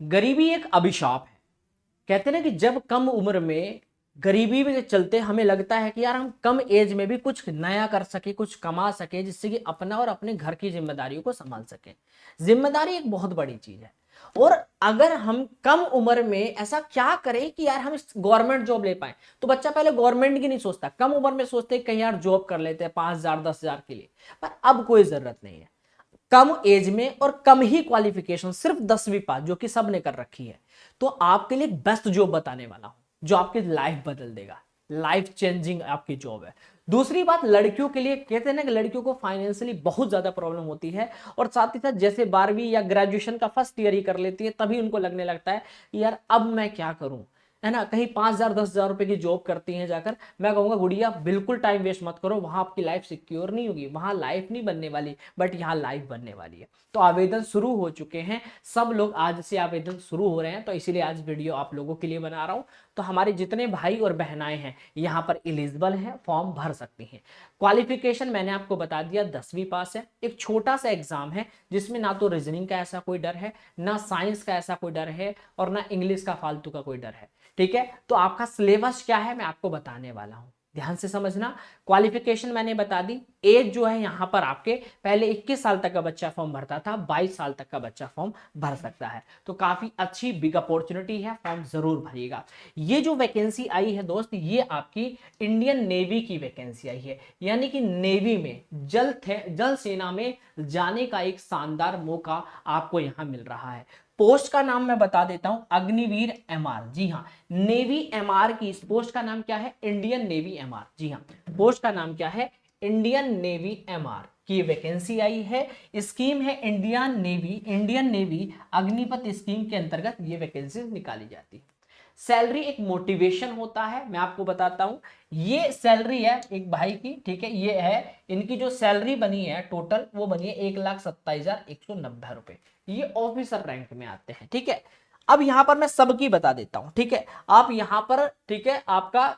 गरीबी एक अभिशाप है। कहते हैं ना कि जब कम उम्र में गरीबी में चलते हमें लगता है कि यार हम कम एज में भी कुछ नया कर सके, कुछ कमा सके, जिससे कि अपना और अपने घर की जिम्मेदारियों को संभाल सके। जिम्मेदारी एक बहुत बड़ी चीज है। और अगर हम कम उम्र में ऐसा क्या करें कि यार हम गवर्नमेंट जॉब ले पाए, तो बच्चा पहले गवर्नमेंट की नहीं सोचता, कम उम्र में सोचते कहीं यार जॉब कर लेते हैं 5,000 10,000 के लिए। पर अब कोई जरूरत नहीं है। कम एज में और कम ही क्वालिफिकेशन, सिर्फ 10वीं पास जो कि सब ने कर रखी है, तो आपके लिए बेस्ट जॉब बताने वाला हूं जो आपकी लाइफ बदल देगा। लाइफ चेंजिंग आपकी जॉब है। दूसरी बात, लड़कियों के लिए कहते हैं ना कि लड़कियों को फाइनेंशियली बहुत ज्यादा प्रॉब्लम होती है, और साथ ही साथ जैसे 12वीं या ग्रेजुएशन का फर्स्ट ईयर ही कर लेती है तभी उनको लगने लगता है यार अब मैं क्या करूं, है ना। कहीं 5,000 10,000 रुपए की जॉब करती हैं जाकर। मैं कहूंगा गुड़िया बिल्कुल टाइम वेस्ट मत करो, वहां आपकी लाइफ सिक्योर नहीं होगी, वहां लाइफ नहीं बनने वाली, बट यहाँ लाइफ बनने वाली है। तो आवेदन शुरू हो चुके हैं, सब लोग आज से आवेदन शुरू हो रहे हैं, तो इसीलिए आज वीडियो आप लोगों के लिए बना रहा हूं। तो हमारे जितने भाई और बहनाएं हैं यहाँ पर एलिजिबल हैं, फॉर्म भर सकती हैं। क्वालिफिकेशन मैंने आपको बता दिया, 10वीं पास है। एक छोटा सा एग्जाम है जिसमें ना तो रीजनिंग का ऐसा कोई डर है, ना साइंस का ऐसा कोई डर है, और ना इंग्लिश का फालतू का कोई डर है। ठीक है, तो आपका सिलेबस क्या है मैं आपको बताने वाला हूं, ध्यान से समझना। क्वालिफिकेशन मैंने बता दी। एज जो है यहाँ पर आपके पहले 21 साल तक का बच्चा फॉर्म भरता था, 22 साल तक का बच्चा फॉर्म भर सकता है। तो काफी अच्छी बिग अपॉर्चुनिटी है, फॉर्म जरूर भरिएगा। ये जो वैकेंसी आई है दोस्त, ये आपकी इंडियन नेवी की वैकेंसी आई है, यानी कि नेवी में जल सेना में जाने का एक शानदार मौका आपको यहाँ मिल रहा है। पोस्ट का नाम मैं बता देता हूं, अग्निवीर एमआर। जी हाँ, नेवी एमआर की इस पोस्ट का नाम क्या है? Indian navy MR. जी हाँ, पोस्ट का नाम क्या है? इंडियन नेवी एमआर की वैकेंसी आई है। स्कीम है इंडियन नेवी अग्निपथ स्कीम के अंतर्गत ये वैकेंसी निकाली जाती है। सैलरी एक मोटिवेशन होता है, मैं आपको बताता हूं। ये सैलरी है एक भाई की, ठीक है, ये है इनकी जो सैलरी बनी है टोटल, वो बनी है 1,27,190 रुपए। ये ऑफिसर रैंक में आते हैं, ठीक है। अब यहां पर मैं सबकी बता देता हूं, ठीक है। आप यहां पर, ठीक है, आपका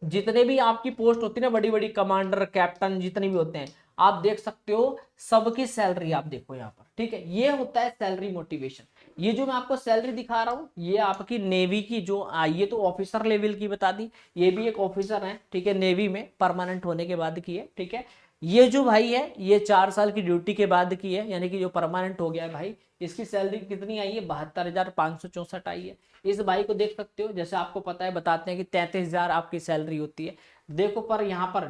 जितने भी आपकी पोस्ट होती है ना, बड़ी बड़ी कमांडर कैप्टन जितने भी होते हैं, आप देख सकते हो सबकी सैलरी आप देखो यहाँ पर, ठीक है। ये होता है सैलरी मोटिवेशन। ये जो मैं आपको सैलरी दिखा रहा हूँ, ये आपकी नेवी की जो ये तो ऑफिसर लेवल की बता दी। ये भी एक ऑफिसर है, ठीक है, नेवी में परमानेंट होने के बाद की है, ठीक है। ये जो भाई है, ये 4 साल की ड्यूटी के बाद की है, यानी कि जो परमानेंट हो गया है भाई, इसकी सैलरी कितनी आई है? 72,564 आई है। इस भाई को देख सकते हो, जैसे आपको पता है, बताते हैं कि 33,000 आपकी सैलरी होती है। देखो पर यहाँ पर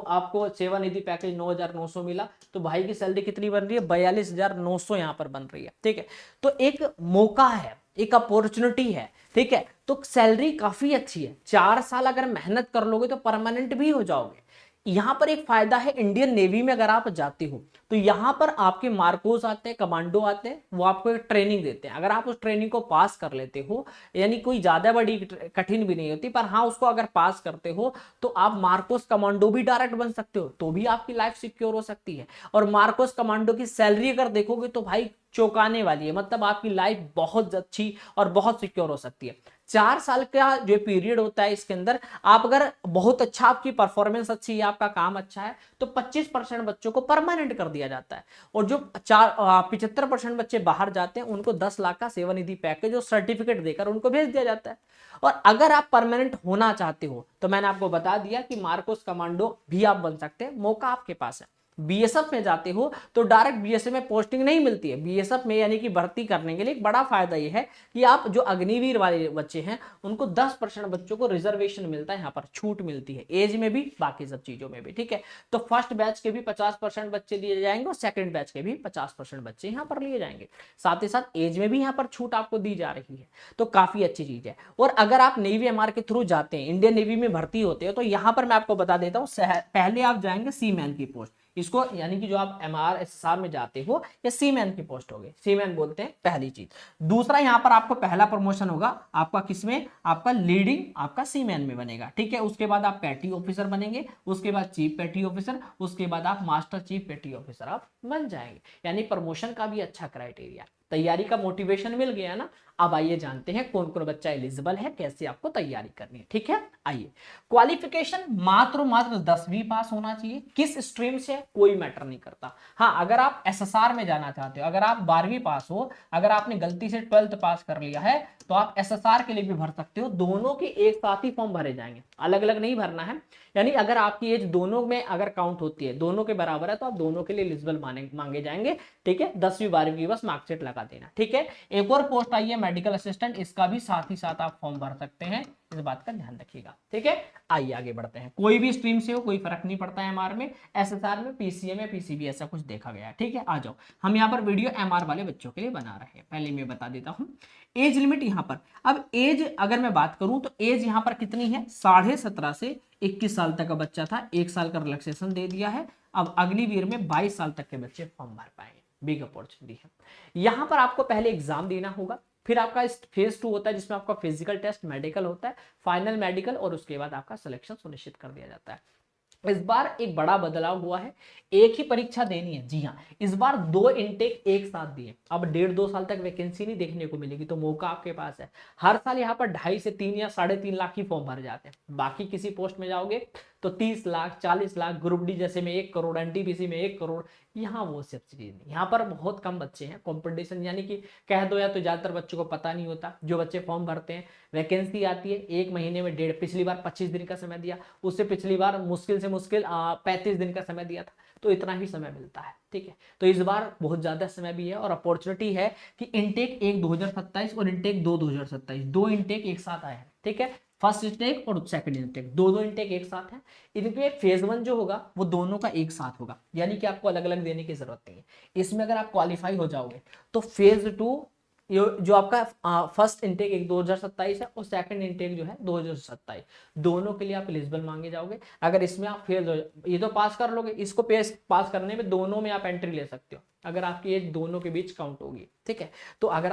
आपको सेवा निधि पैकेज 9,900 मिला, तो भाई की सैलरी कितनी बन रही है? 42,900 यहाँ पर बन रही है, ठीक है। तो एक मौका है, एक अपॉर्चुनिटी है, ठीक है। तो सैलरी काफी अच्छी है, 4 साल अगर मेहनत कर लोगे तो परमानेंट भी हो जाओगे। यहां पर एक फायदा है, इंडियन नेवी में अगर आप जाते हो तो यहां पर आपके मार्कोस आते हैं, कमांडो आते हैं, वो आपको एक ट्रेनिंग देते हैं। अगर आप उस ट्रेनिंग को पास कर लेते हो, यानी कोई ज्यादा बड़ी कठिन भी नहीं होती, पर हाँ उसको अगर पास करते हो तो आप मार्कोस कमांडो भी डायरेक्ट बन सकते हो, तो भी आपकी लाइफ सिक्योर हो सकती है। और मार्कोस कमांडो की सैलरी अगर देखोगे तो भाई चौंकाने वाली है, मतलब आपकी लाइफ बहुत अच्छी और बहुत सिक्योर हो सकती है। 4 साल का जो पीरियड होता है, इसके अंदर आप अगर बहुत अच्छा, आपकी परफॉर्मेंस अच्छी है, आपका काम अच्छा है, तो 25% बच्चों को परमानेंट कर दिया जाता है। और जो 75% बच्चे बाहर जाते हैं उनको 10 लाख का सेवानिधि पैकेज और सर्टिफिकेट देकर उनको भेज दिया जाता है। और अगर आप परमानेंट होना चाहते हो तो मैंने आपको बता दिया कि मार्कोस कमांडो भी आप बन सकते हैं, मौका आपके पास है। बीएसएफ में जाते हो तो डायरेक्ट बीएसएफ में पोस्टिंग नहीं मिलती है। बीएसएफ में यानी कि भर्ती करने के लिए एक बड़ा फायदा यह है कि आप जो अग्निवीर वाले बच्चे हैं उनको 10% बच्चों को रिजर्वेशन मिलता है, यहाँ पर छूट मिलती है, एज में भी बाकी सब चीजों में भी, ठीक है। तो फर्स्ट बैच के भी 50% बच्चे लिए जाएंगे और सेकंड बैच के भी 50% बच्चे यहाँ पर लिए जाएंगे। साथ ही साथ एज में भी यहाँ पर छूट आपको दी जा रही है, तो काफी अच्छी चीज है। और अगर आप नेवी एमआर के थ्रू जाते हैं, इंडियन नेवी में भर्ती होते हैं, तो यहाँ पर मैं आपको बता देता हूँ, पहले आप जाएंगे सीमैन की पोस्ट, इसको यानी कि जो आप एमआर एसएसआर में जाते हो या सीमैन की पोस्ट होगी, सीमैन बोलते हैं पहली चीज। दूसरा, यहां पर आपको पहला प्रमोशन होगा आपका किसमें? आपका लीडिंग आपका सीमैन में बनेगा, ठीक है। उसके बाद आप पैटी ऑफिसर बनेंगे, उसके बाद चीफ पैटी ऑफिसर, उसके बाद आप मास्टर चीफ पैटी ऑफिसर आप बन जाएंगे। यानी प्रमोशन का भी अच्छा क्राइटेरिया। तैयारी का मोटिवेशन मिल गया ना। अब आइए जानते हैं कौन कौन बच्चा एलिजिबल है, कैसे आपको तैयारी करनी है। ठीक है, आइए। क्वालिफिकेशन मात्र 10वीं पास होना चाहिए। किस स्ट्रीम से कोई मैटर नहीं करता। हाँ, अगर आप एसएसआर में जाना चाहते हो, अगर आप 12वीं पास हो, अगर आपने गलती से 12th पास कर लिया है, तो आप एसएसआर के लिए भी भर सकते हो। दोनों के एक साथ ही फॉर्म भरे जाएंगे, अलग अलग नहीं भरना है। यानी अगर आपकी एज दोनों में अगर काउंट होती है, दोनों के बराबर है, तो आप दोनों के लिए एलिजिबल मांगे जाएंगे। ठीक है, 10वीं 12वीं की बस मार्कशीट लगा देना। ठीक है, एक और पोस्ट आई है मेडिकल असिस्टेंट, इसका भी साथ ही साथ आप फॉर्म भर सकते हैं, इस बात का ध्यान रखिएगा। ठीक है, आइए आगे बढ़ते हैं। कोई भी स्ट्रीम से हो, कोई फर्क नहीं पड़ता है। एमआर में, एसएसआर में, पीसीए में, पीसीबी, ऐसा कुछ देखा गया है। ठीक है, आ जाओ। हम यहाँ पर वीडियो एमआर वाले बच्चों के लिए बना रहे हैं। पहले मैं बता देता हूँ एज लिमिट यहाँ पर। अब एज अगर मैं बात करूं तो एज यहाँ पर कितनी है, 17.5 से 21 साल तक का बच्चा था, 1 साल का रिलैक्सेशन दे दिया है। अब अगली वीर में 22 साल तक के बच्चे फॉर्म भर पाएंगे। बिग अपॉर्चुनिटी है। यहाँ पर आपको पहले एग्जाम देना होगा, फिर आपका फेज 2 होता है जिसमें आपका फिजिकल टेस्ट, मेडिकल होता है, फाइनल मेडिकल, और उसके बाद आपका सिलेक्शन सुनिश्चित कर दिया जाता है। इस बार एक बड़ा बदलाव हुआ है, एक ही परीक्षा देनी है। जी हाँ, इस बार 2 इनटेक एक साथ दिए। अब 1.5-2 साल तक वैकेंसी नहीं देखने को मिलेगी, तो मौका आपके पास है। हर साल यहाँ पर 2.5 से 3 या 3.5 लाख की फॉर्म भर जाते हैं। बाकी किसी पोस्ट में जाओगे तो 30 लाख, 40 लाख, ग्रुप डी जैसे में 1 करोड़, एनटीपीसी में 1 करोड़। यहाँ वो सब चीज नहीं, यहाँ पर बहुत कम बच्चे हैं। कंपटीशन यानी कि कह दो या तो ज्यादातर बच्चों को पता नहीं होता। जो बच्चे फॉर्म भरते हैं, वैकेंसी आती है 1 महीने में 1.5, पिछली बार 25 दिन का समय दिया, उससे पिछली बार मुश्किल से मुश्किल 35 दिन का समय दिया था, तो इतना ही समय मिलता है। ठीक है, तो इस बार बहुत ज्यादा समय भी है और अपॉर्चुनिटी है कि इनटेक 1 2027 और इनटेक 2 2027, 2 इनटेक एक साथ आए हैं। ठीक है, फर्स्ट इनटेक और सेकंड इनटेक, दो इनटेक एक साथ है। इनके फेज 1 जो होगा वो दोनों का एक साथ होगा, यानी कि आपको अलग अलग देने की जरूरत नहीं है। इसमें अगर आप क्वालिफाई हो जाओगे तो फेज 2 जो आपका फर्स्ट इनटेक 2027 है और सेकंड इनटेक जो है 2027, दोनों के लिए आप एलिजिबल मांगे जाओगे। अगर इसमें आप फेल हो, ये तो पास कर लोगे, इसको पास करने में दोनों में आप एंट्री ले सकते हो, अगर आपकी एज दोनों के बीच काउंट होगी। ठीक है, तो अगर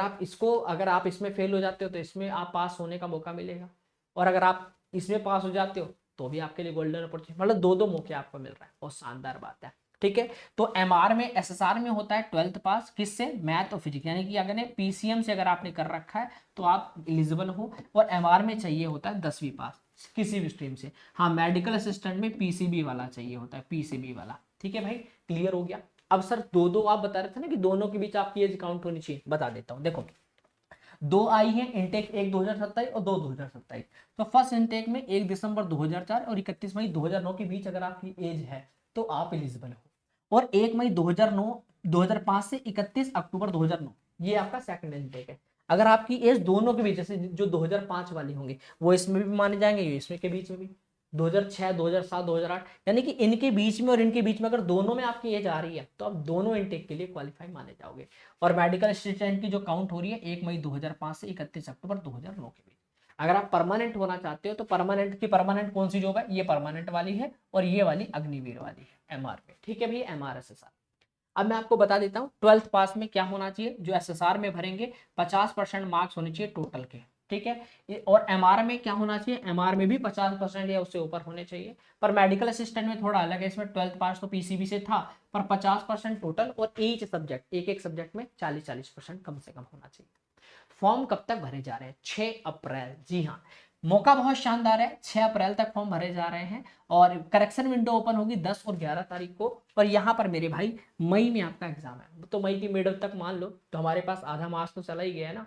आप इसमें फेल हो जाते हो तो इसमें आप पास होने का मौका मिलेगा, और अगर आप इसमें पास हो जाते हो तो भी आपके लिए गोल्डन अपॉर्चुनिटी, मतलब 2 मौके आपको मिल रहा है, और शानदार बात है। ठीक है, तो एमआर में, एसएसआर में होता है 12th पास, किससे, मैथ और फिजिक्स, यानी कि अगर पीसीएम से अगर आपने कर रखा है तो आप एलिजिबल हो। और एमआर में चाहिए होता है 10वीं पास किसी भी स्ट्रीम से। हाँ, मेडिकल असिस्टेंट में पीसीबी वाला चाहिए होता है, पीसीबी वाला। ठीक है भाई, क्लियर हो गया। अब सर 2 आप बता रहे थे ना कि दोनों के बीच आपकी एज काउंट होनी चाहिए, बता देता हूँ। देखो 2 आई है इनटेक, 1 2027 और 2 2027। तो फर्स्ट इनटेक में 1 दिसंबर 2004 और 31 मई 2009 के बीच अगर आपकी एज है तो आप एलिजिबल हो। और 1 मई 2005 से 31 अक्टूबर 2009, ये आपका सेकंड इनटेक है। अगर आपकी एज दोनों के बीच, जैसे जो 2005 वाले होंगे वो इसमें भी माने जाएंगे, ये इसमें के बीच में भी, 2006, 2007, 2008, यानी कि इनके बीच में और इनके बीच में अगर दोनों में आपकी एज आ रही है तो आप दोनों इनटेक के लिए क्वालिफाई माने जाओगे। और मेडिकल असिस्टेंट की जो काउंट हो रही है 1 मई 2005 से 31 अक्टूबर 2009 के बीच। अगर आप परमानेंट होना चाहते हो तो परमानेंट कौन सी जॉब है, ये परमानेंट वाली है, और ये वाली अग्निवीर वाली है, एमआर में। ठीक है भैया, एमआर एसएसआर। अब मैं आपको बता देता हूँ 12th पास में क्या होना चाहिए। जो एसएसआर में भरेंगे 50% मार्क्स होने चाहिए टोटल के। ठीक है, और एमआर में क्या होना चाहिए, एमआर में भी 50% या उससे ऊपर होने चाहिए। पर मेडिकल असिस्टेंट में थोड़ा अलग है, इसमें 12th पास तो पीसीबी से था, पर 50% टोटल, और ईच सब्जेक्ट, एक सब्जेक्ट में 40% कम से कम होना चाहिए। फॉर्म कब तक भरे जा रहे हैं, 6 अप्रैल। जी हाँ, मौका बहुत शानदार है, 6 अप्रैल तक फॉर्म भरे जा रहे हैं, और करेक्शन विंडो ओपन होगी 10 और 11 तारीख को। पर यहाँ पर मेरे भाई मई में आपका एग्जाम है, तो मई की मिडल तक मान लो, तो हमारे पास आधा मार्च तो चला ही गया है ना,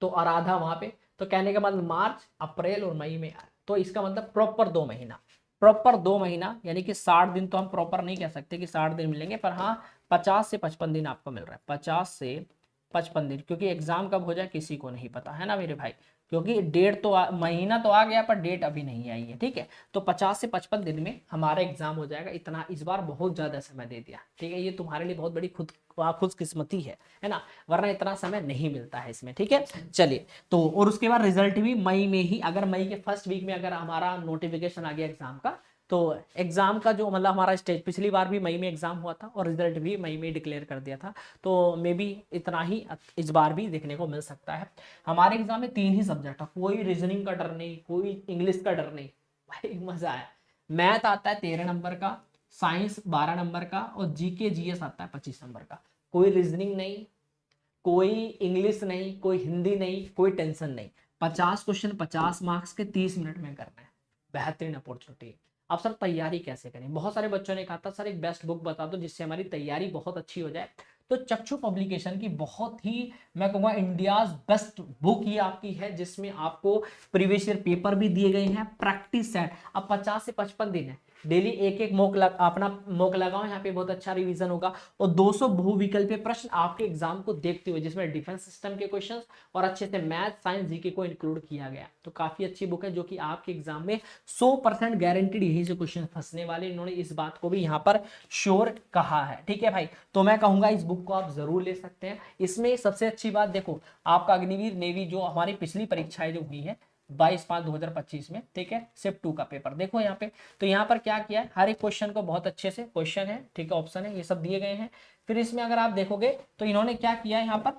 तो और आधा वहां पे, तो कहने का मतलब मार्च, अप्रैल और मई में, तो इसका मतलब प्रॉपर 2 महीना, यानी कि 60 दिन तो हम प्रॉपर नहीं कह सकते कि 60 दिन मिलेंगे, पर हाँ 50 से 55 दिन आपको मिल रहा है, 50 से 55 दिन, क्योंकि एग्जाम कब हो जाए किसी को नहीं पता है ना मेरे भाई, क्योंकि डेट तो महीना तो आ गया पर डेट अभी नहीं आई है। ठीक है, तो 50 से 55 दिन में हमारा एग्जाम हो जाएगा। इतना इस बार बहुत ज्यादा समय दे दिया। ठीक है, ये तुम्हारे लिए बहुत बड़ी खुशकिस्मती है ना, वरना इतना समय नहीं मिलता है इसमें। ठीक है, चलिए, तो और उसके बाद रिजल्ट भी मई में ही, अगर मई के फर्स्ट वीक में अगर हमारा नोटिफिकेशन आ गया एग्जाम का, तो एग्जाम का जो मतलब हमारा स्टेज, पिछली बार भी मई में एग्जाम हुआ था और रिजल्ट भी मई में डिक्लेयर कर दिया था, तो मे बी इतना ही इस बार भी देखने को मिल सकता है। हमारे एग्जाम में 3 ही सब्जेक्ट है, कोई रीजनिंग का डर नहीं, कोई इंग्लिश का डर नहीं, भाई मजा आया। मैथ आता है 13 नंबर का, साइंस 12 नंबर का, और जीके जीएस आता है 25 नंबर का। कोई रीजनिंग नहीं, कोई इंग्लिश नहीं, कोई हिंदी नहीं, कोई टेंशन नहीं। 50 क्वेश्चन 50 मार्क्स के 30 मिनट में करना है। बेहतरीन अपॉर्चुनिटी। अब सर तैयारी कैसे करें? बहुत सारे बच्चों ने कहा था सर एक बेस्ट बुक बता दो जिससे हमारी तैयारी बहुत अच्छी हो जाए। तो चक्षु पब्लिकेशन की बहुत ही मैं कहूँगा इंडियाज बेस्ट बुक ये आपकी है, जिसमें आपको प्रीवियस ईयर पेपर भी दिए गए हैं, प्रैक्टिस सेट। अब 50 से 55 दिन है, डेली एक एक अपना मॉक लगाओ, यहाँ पे बहुत अच्छा रिवीजन होगा। और 200 बहुविकल्पीय प्रश्न आपके एग्जाम को देखते हुए, जिसमें डिफेंस सिस्टम के क्वेश्चंस और अच्छे से मैथ, साइंस, जीके को इंक्लूड किया गया। तो काफी अच्छी बुक है जो कि आपके एग्जाम में 100% गारंटीड यहीं से क्वेश्चन फंसने वाले। इन्होंने इस बात को भी यहाँ पर श्योर कहा है। ठीक है भाई, तो मैं कहूंगा इस बुक को आप जरूर ले सकते हैं। इसमें सबसे अच्छी बात देखो, आपका अग्निवीर नेवी जो हमारी पिछली परीक्षाएं जो हुई है 22/5/2025 में, ठीक है, शिफ्ट 2 का पेपर देखो यहाँ पे। तो यहाँ पर क्या किया है, हर एक क्वेश्चन को बहुत अच्छे से, क्वेश्चन है, ठीक है, ऑप्शन है, ये सब दिए गए हैं। फिर इसमें अगर आप देखोगे तो इन्होंने क्या किया है, यहाँ पर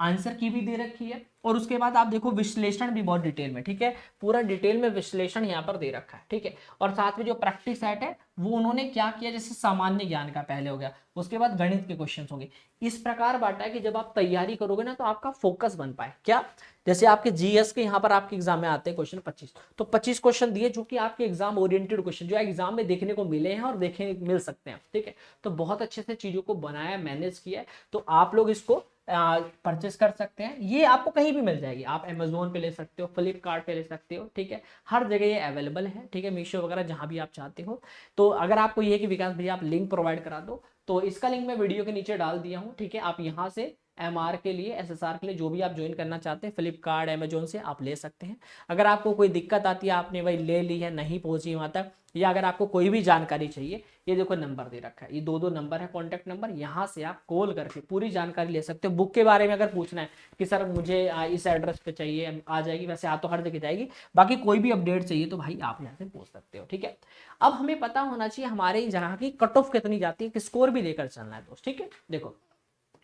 आंसर की भी दे रखी है, और उसके बाद आप देखो विश्लेषण भी बहुत डिटेल में, ठीक है, पूरा डिटेल में विश्लेषण यहाँ पर दे रखा है। ठीक है, और साथ में जो प्रैक्टिस सेट है वो उन्होंने क्या किया, जैसे सामान्य ज्ञान का पहले हो गया, उसके बाद गणित के क्वेश्चन होंगे। इस प्रकार बांटा है कि जब आप तैयारी करोगे ना तो आपका फोकस बन पाए। क्या, जैसे आपके जीएस के यहाँ पर आपके एग्जाम में आते हैं क्वेश्चन 25, तो 25 क्वेश्चन दिए जो कि आपके एग्जाम ओरिएंटेड क्वेश्चन जो एग्जाम में देखने को मिले हैं और देखने मिल सकते हैं। ठीक है, तो बहुत अच्छे से चीजों को बनाया, मैनेज किया है। तो आप लोग इसको परचेस कर सकते हैं। ये आपको कहीं भी मिल जाएगी, आप अमेजोन पे ले सकते हो, फ्लिपकार्ट पे ले सकते हो, ठीक है, हर जगह ये अवेलेबल है। ठीक है, मीशो वगैरह जहां भी आप चाहते हो। तो अगर आपको ये कि विकास भैया आप लिंक प्रोवाइड करा दो, तो इसका लिंक मैं वीडियो के नीचे डाल दिया हूँ। ठीक है, आप यहाँ से एमआर के लिए, एसएसआर के लिए जो भी आप ज्वाइन करना चाहते हैं फ्लिपकार्ट अमेजोन से आप ले सकते हैं। अगर आपको कोई दिक्कत आती है, आपने वही ले ली है, नहीं पहुंची वहां तक, या अगर आपको कोई भी जानकारी चाहिए, ये देखो नंबर दे रखा है, ये दो नंबर है कॉन्टैक्ट नंबर, यहाँ से आप कॉल करके पूरी जानकारी ले सकते हो। बुक के बारे में अगर पूछना है कि सर मुझे इस एड्रेस पे चाहिए, आ जाएगी, वैसे आ तो हर जगह जाएगी। बाकी कोई भी अपडेट चाहिए तो भाई आप यहाँ से पूछ सकते हो। ठीक है, अब हमें पता होना चाहिए हमारे जहाँ की कट ऑफ कितनी जाती है, स्कोर भी लेकर चलना है दोस्त। ठीक है, देखो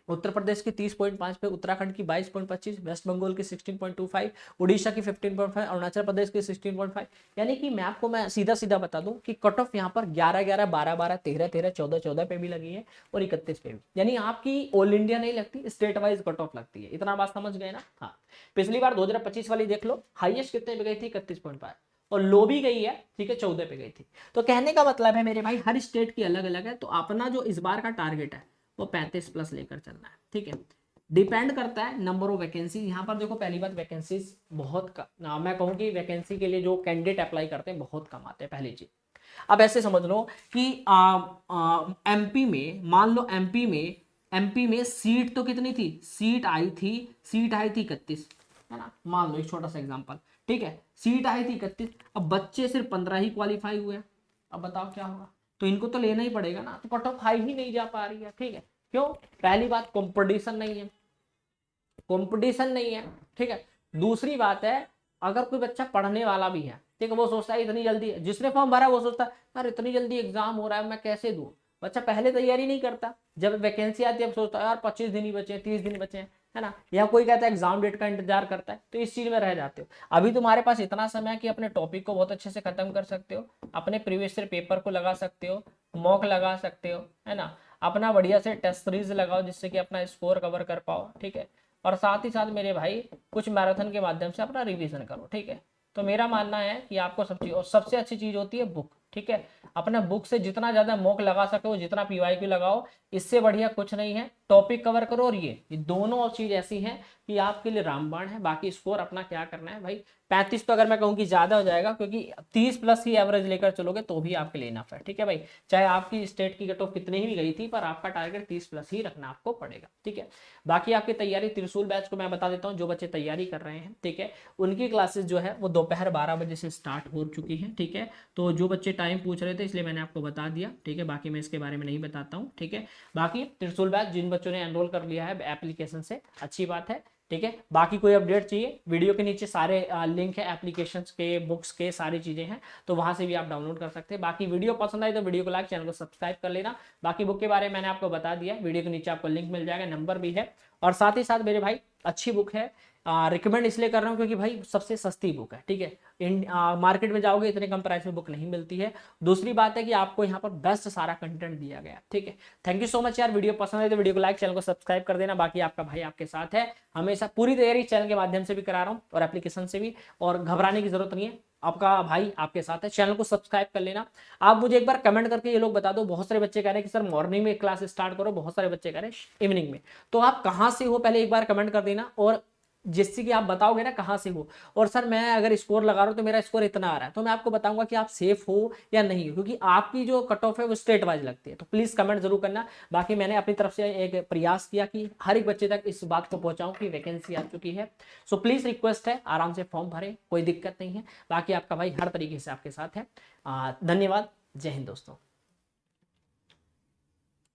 उत्तर प्रदेश की 30.5 पे, उत्तराखंड की 22.25, वेस्ट बंगाल की 16.25, उड़ीसा की 15.5, अरुणाचल प्रदेश की 16.5। यानी कि मैं सीधा सीधा बता दूं कि कट ऑफ यहाँ पर 11-11, 12-12, 13-13, 14-14 पे भी लगी है और 31 पे भी। यानी आपकी ऑल इंडिया नहीं लगती, स्टेट वाइज कट ऑफ लगती है। इतना बात समझ गए ना? हाँ, पिछली बार 2025 वाली देख लो, हाईएस्ट कितने पे गई थी, 31.5, और लो भी गई है, ठीक है, 14 पे गई थी। तो कहने का मतलब है मेरे भाई, हर स्टेट की अलग अलग है। तो अपना जो इस बार का टारगेट है वो 35+ लेकर चलना है। ठीक है, डिपेंड करता है नंबर ऑफ वैकेंसी। यहाँ पर देखो पहली बात, वैकेंसीज बहुत मैं कहूँ कि वैकेंसी के लिए जो कैंडिडेट अप्लाई करते हैं बहुत कम आते हैं, पहली चीज। अब ऐसे समझ लो कि एमपी में, मान लो एमपी में सीट तो कितनी थी, सीट आई थी 31, है ना, मान लो एक छोटा सा एग्जांपल। ठीक है, सीट आई थी 31, अब बच्चे सिर्फ 15 ही क्वालिफाई हुए। अब बताओ क्या होगा? तो इनको तो लेना ही पड़ेगा ना, तो कट ऑफ हाई ही नहीं जा पा रही है। ठीक है, क्यों? पहली बात कंपटीशन नहीं है, कंपटीशन नहीं है। ठीक है, दूसरी बात है, अगर कोई बच्चा पढ़ने वाला भी है, ठीक है, वो सोचता है इतनी जल्दी, जिसने फॉर्म भरा वो सोचता है यार इतनी जल्दी एग्जाम हो रहा है, मैं कैसे दूं। बच्चा पहले तैयारी नहीं करता, जब वैकेंसी आती है अब सोचता है यार 25 दिन ही बचे हैं, 30 दिन बचे हैं, है ना, या कोई कहता है एग्जाम डेट का इंतजार करता है। तो इस चीज में रह जाते हो। अभी तुम्हारे पास इतना समय है कि अपने टॉपिक को बहुत अच्छे से खत्म कर सकते हो, अपने प्रीवियस ईयर पेपर को लगा सकते हो, मॉक लगा सकते हो, है ना, अपना बढ़िया से टेस्ट सीरीज लगाओ जिससे कि अपना स्कोर कवर कर पाओ। ठीक है, और साथ ही साथ मेरे भाई कुछ मैराथन के माध्यम से अपना रिवीजन करो। ठीक है, तो मेरा मानना है कि आपको सब चीज, और सबसे अच्छी चीज होती है बुक। ठीक है, अपना बुक से जितना ज्यादा मॉक लगा सके, जितना पीवाईक्यू लगाओ, इससे बढ़िया कुछ नहीं है। टॉपिक कवर करो, और ये दोनों चीज ऐसी हैं कि आपके लिए रामबाण है। बाकी स्कोर अपना क्या करना है भाई, 35 तो अगर मैं कहूँ कि ज्यादा हो जाएगा, क्योंकि 30+ ही एवरेज लेकर चलोगे तो भी आपके लिए इनफ है। ठीक है भाई, चाहे आपकी स्टेट की कट ऑफ कितनी ही गई थी, पर आपका टारगेट 30+ ही रखना आपको पड़ेगा। ठीक है, बाकी आपकी तैयारी त्रिशूल बैच को मैं बता देता हूँ, जो बच्चे तैयारी कर रहे हैं, ठीक है, उनकी क्लासेस जो है वो दोपहर 12 बजे से स्टार्ट हो चुकी है। ठीक है, तो जो बच्चे टाइम पूछ रहे थे इसलिए मैंने आपको बता दिया। ठीक है, बाकी मैं इसके बारे में नहीं बताता हूँ। ठीक है, बाकी त्रिशूल बैच जिन बच्चों ने एनरोल कर लिया है एप्लीकेशन से, अच्छी बात है। ठीक है, बाकी कोई अपडेट चाहिए, वीडियो के नीचे सारे लिंक है एप्लीकेशंस के, बुक्स के, सारी चीजें हैं, तो वहां से भी आप डाउनलोड कर सकते हैं। बाकी वीडियो पसंद आई तो वीडियो को लाइक, चैनल को सब्सक्राइब कर लेना। बाकी बुक के बारे में मैंने आपको बता दिया, वीडियो के नीचे आपको लिंक मिल जाएगा, नंबर भी है। और साथ ही साथ मेरे भाई अच्छी बुक है, रिकमेंड इसलिए कर रहा हूँ क्योंकि भाई सबसे सस्ती बुक है, ठीक है। मार्केट में जाओगे इतने कम प्राइस में बुक नहीं मिलती है। दूसरी बात है कि आपको यहाँ पर बेस्ट सारा कंटेंट दिया गया, ठीक है। थैंक यू सो मच यार, वीडियो पसंद है तो वीडियो को लाइक, चैनल को सब्सक्राइब कर देना। बाकी आपका भाई आपके साथ है हमेशा, पूरी तैयारी चैनल के माध्यम से भी करा रहा हूँ और एप्लीकेशन से भी, और घबराने की जरूरत नहीं है, आपका भाई आपके साथ है। चैनल को सब्सक्राइब कर लेना। आप मुझे एक बार कमेंट करके ये लोग बता दो, बहुत सारे बच्चे कह रहे हैं कि सर मॉर्निंग में क्लास स्टार्ट करो, बहुत सारे बच्चे कह रहे हैं इवनिंग में। तो आप कहाँ से हो पहले एक बार कमेंट कर देना, और जिससे कि आप बताओगे ना कहाँ से हो, और सर मैं अगर स्कोर लगा रहा हूँ तो मेरा स्कोर इतना आ रहा है, तो मैं आपको बताऊंगा कि आप सेफ हो या नहीं हो, क्योंकि आपकी जो कट ऑफ है वो स्टेट वाइज लगती है। तो प्लीज कमेंट जरूर करना। बाकी मैंने अपनी तरफ से एक प्रयास किया कि हर एक बच्चे तक इस बात को पहुंचाऊं कि वैकेंसी आ चुकी है। सो प्लीज रिक्वेस्ट है, आराम से फॉर्म भरें, कोई दिक्कत नहीं है। बाकी आपका भाई हर तरीके से आपके साथ है। धन्यवाद। जय हिंद दोस्तों।